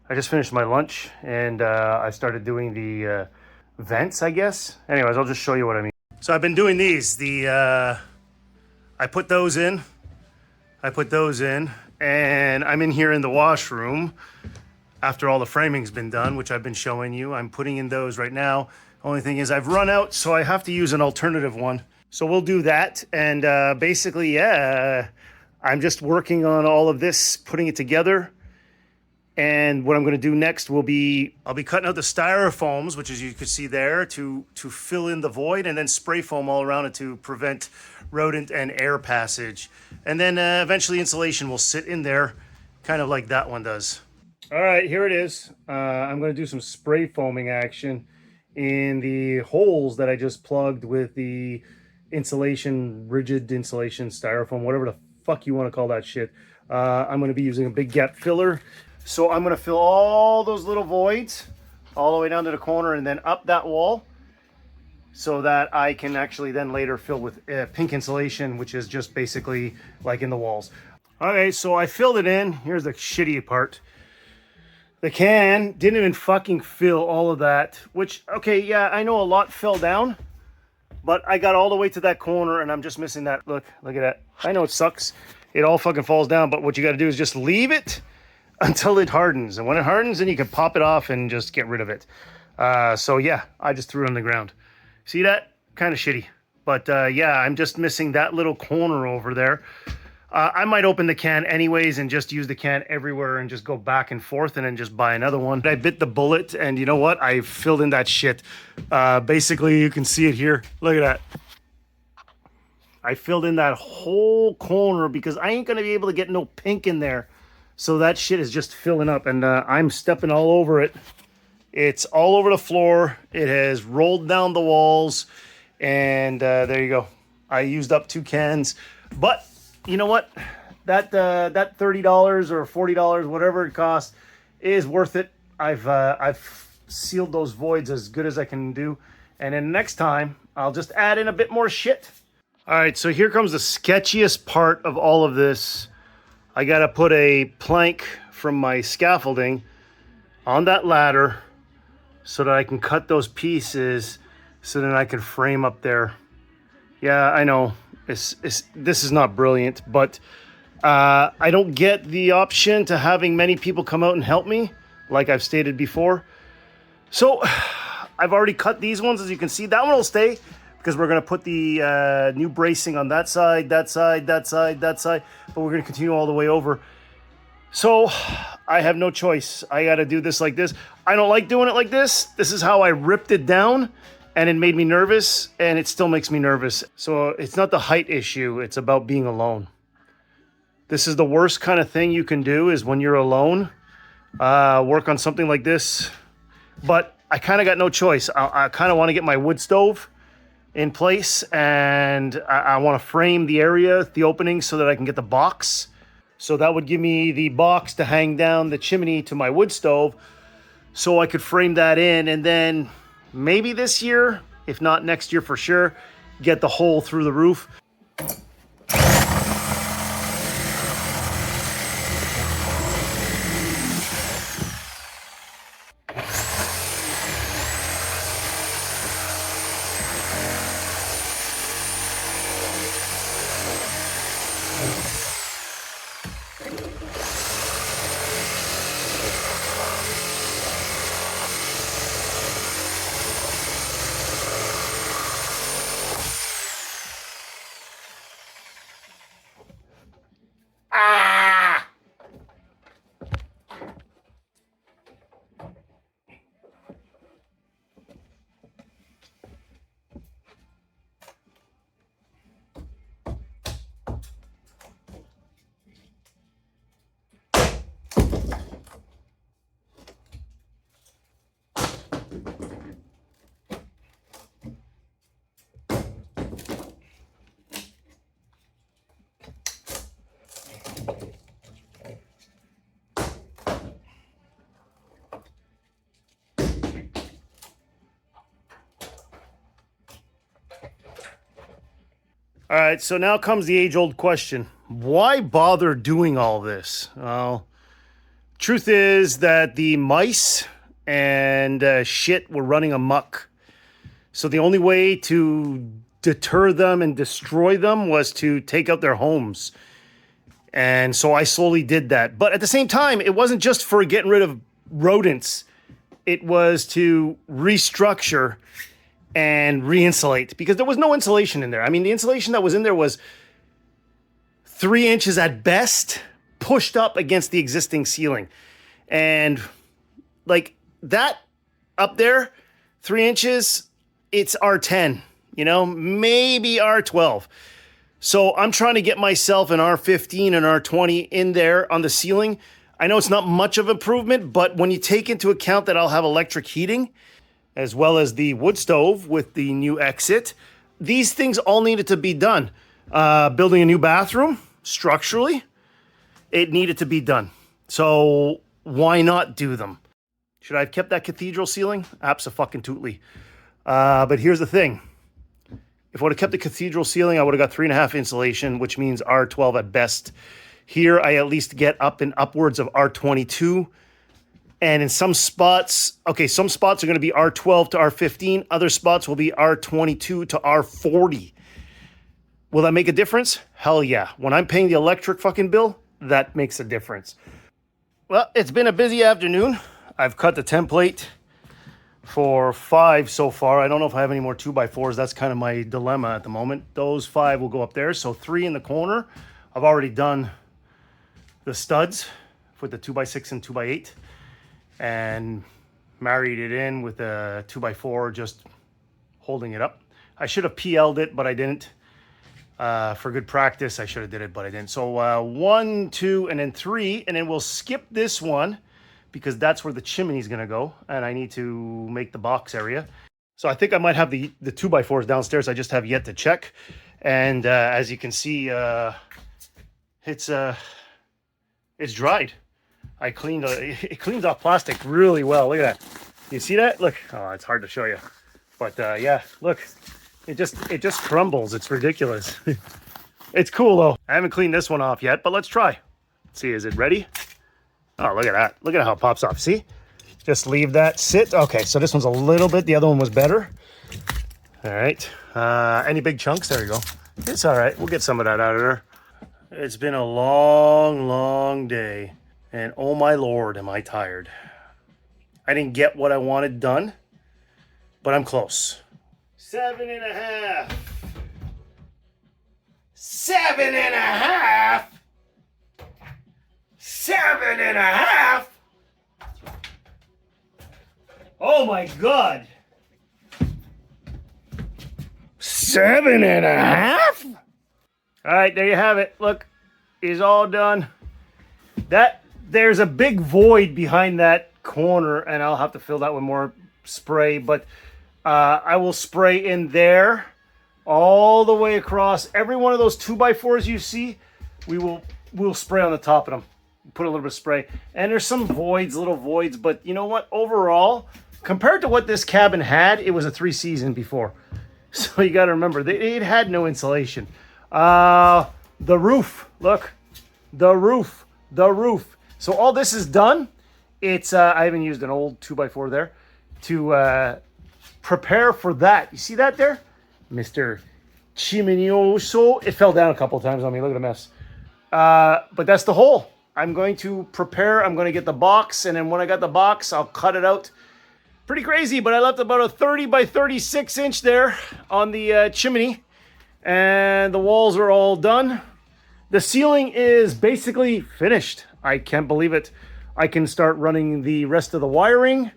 I just finished my lunch and I started doing the vents, I guess. Anyways, I'll just show you what I mean. So I've been doing these. I put those in. And I'm in here in the washroom after all the framing's been done, which I've been showing you. I'm putting in those right now. Only thing is I've run out, so I have to use an alternative one. So we'll do that. And basically, yeah, I'm just working on all of this, putting it together. And what I'm going to do next will be, I'll be cutting out the styrofoams, which as you can see there, to fill in the void, and then spray foam all around it to prevent rodent and air passage. And then eventually insulation will sit in there, kind of like that one does. All right, here it is. I'm going to do some spray foaming action in the holes that I just plugged with the insulation, rigid insulation, styrofoam, whatever the fuck you want to call that shit. I'm going to be using a big gap filler. So I'm going to fill all those little voids all the way down to the corner and then up that wall so that I can actually then later fill with pink insulation, which is just basically like in the walls. Okay, so I filled it in. Here's the shitty part. The can didn't even fucking fill all of that, which, okay, yeah, I know a lot fell down, but I got all the way to that corner and I'm just missing that. Look at that. I know it sucks. It all fucking falls down, but what you got to do is just leave it until it hardens. And when it hardens, then you can pop it off and just get rid of it. So yeah, I just threw it on the ground. See that? Kind of shitty. But yeah, I'm just missing that little corner over there. I might open the can anyways and just use the can everywhere and just go back and forth and then just buy another one. I bit the bullet and you know what? I filled in that shit. Basically, you can see it here. Look at that. I filled in that whole corner because I ain't going to be able to get no pink in there. So that shit is just filling up and I'm stepping all over it. It's all over the floor. It has rolled down the walls and there you go. I used up 2 cans, but you know what? That $30 or $40, whatever it costs, is worth it. I've sealed those voids as good as I can do. And then next time I'll just add in a bit more shit. All right, so here comes the sketchiest part of all of this. I got to put a plank from my scaffolding on that ladder so that I can cut those pieces so that I can frame up there. Yeah, I know this is not brilliant, but I don't get the option to having many people come out and help me, like I've stated before. So I've already cut these ones. As you can see, that one will stay, because we're going to put the new bracing on that side, that side, but we're going to continue all the way over. So I have no choice. I got to do this like this. I don't like doing it like this. This is how I ripped it down, and it made me nervous, and it still makes me nervous. So it's not the height issue. It's about being alone. This is the worst kind of thing you can do, is when you're alone, work on something like this. But I kind of got no choice. I kind of want to get my wood stove in place, and I want to frame the area, the opening, so that I can get the box. So that would give me the box to hang down the chimney to my wood stove, so I could frame that in, and then maybe this year, if not next year for sure, get the hole through the roof. All right, so now comes the age-old question. Why bother doing all this? Well, Truth is that the mice and shit were running amok. So the only way to deter them and destroy them was to take out their homes. And so I slowly did that. But at the same time, it wasn't just for getting rid of rodents. It was to restructure and re-insulate, because there was no insulation in there. I mean, the insulation that was in there was 3 inches at best, pushed up against the existing ceiling. And like that up there, 3 inches, it's R10, you know, maybe R12. So I'm trying to get myself an R15 and R20 in there on the ceiling. I know it's not much of improvement, but when you take into account that I'll have electric heating, as well as the wood stove with the new exit, these things all needed to be done. Building a new bathroom, structurally, it needed to be done. So why not do them? Should I have kept that cathedral ceiling? Abso-fucking-tootly. But here's the thing. If I would have kept the cathedral ceiling, I would have got 3.5 insulation, which means R12 at best. Here, I at least get up and upwards of R22. And in some spots, okay, some spots are going to be R12 to R15. Other spots will be R22 to R40. Will that make a difference? Hell yeah. When I'm paying the electric fucking bill, that makes a difference. Well, it's been a busy afternoon. I've cut the template for 5 so far. I don't know if I have any more 2x4s. That's kind of my dilemma at the moment. Those 5 will go up there. So 3 in the corner. I've already done the studs with the 2x6 and 2x8 and married it in with a 2x4, just holding it up. I should have PL'd it, but I didn't. For good practice, I should have did it, but I didn't. So 1, 2, and then 3, and then we'll skip this one because that's where the chimney is going to go, and I need to make the box area. So I think I might have the 2x4s downstairs. I just have yet to check. And as you can see, it's dried. I cleaned it cleans off plastic really well. Look at that. You see that? Look. Oh, it's hard to show you. But yeah, look. It just crumbles. It's ridiculous. It's cool though. I haven't cleaned this one off yet, but let's try. Let's see, is it ready? Oh, look at that. Look at how it pops off. See? Just leave that sit. Okay, so this one's a little bit, the other one was better. All right. Any big chunks? There you go. It's all right. We'll get some of that out of there. It's been a long, long day. And oh my Lord, am I tired. I didn't get what I wanted done, but I'm close. 7.5. 7.5. 7.5. Oh my God. 7.5. All right, there you have it. Look, it's all done. There's a big void behind that corner, and I'll have to fill that with more spray, but I will spray in there all the way across. Every one of those 2x4s you see, we'll spray on the top of them. Put a little bit of spray. And there's some voids, little voids, but you know what? Overall, compared to what this cabin had, it was a 3-season before. So you got to remember, it had no insulation. The roof, look. The roof. So all this is done. It's I haven't used an old 2x4 there to prepare for that. You see that there? Mr. Chiminioso. It fell down a couple times on me. Look at the mess. But that's the hole. I'm going to prepare. I'm going to get the box. And then when I got the box, I'll cut it out. Pretty crazy, but I left about a 30 by 36 inch there on the chimney. And the walls are all done. The ceiling is basically finished. I can't believe it. I can start running the rest of the wiring.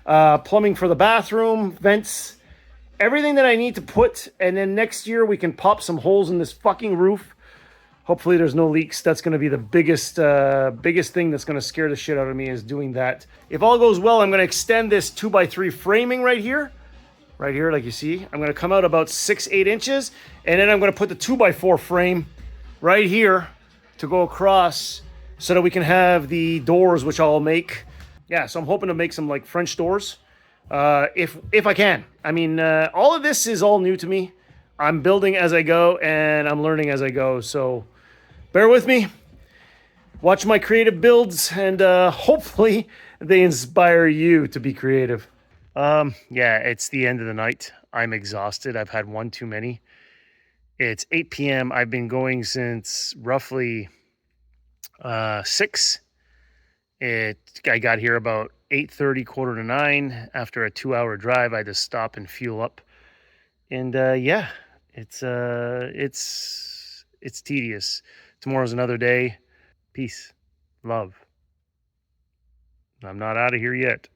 Plumbing for the bathroom, vents, everything that I need to put. And then next year we can pop some holes in this fucking roof. Hopefully there's no leaks. That's going to be the biggest thing that's going to scare the shit out of me, is doing that. If all goes well, I'm going to extend this 2x3 framing right here, like you see. I'm going to come out about 6-8 inches, and then I'm going to put the 2x4 frame right here to go across so that we can have the doors, which I'll make. Yeah, so I'm hoping to make some like French doors, if I can. I mean, all of this is all new to me. I'm building as I go, and I'm learning as I go. So bear with me. watch my creative builds, and hopefully they inspire you to be creative. Yeah, it's the end of the night. I'm exhausted. I've had one too many. It's 8 p.m. I've been going since roughly 6. I got here about 8:30, quarter to 9. After a 2-hour drive, I had to stop and fuel up. And yeah, it's tedious. Tomorrow's another day. Peace, love. I'm not out of here yet.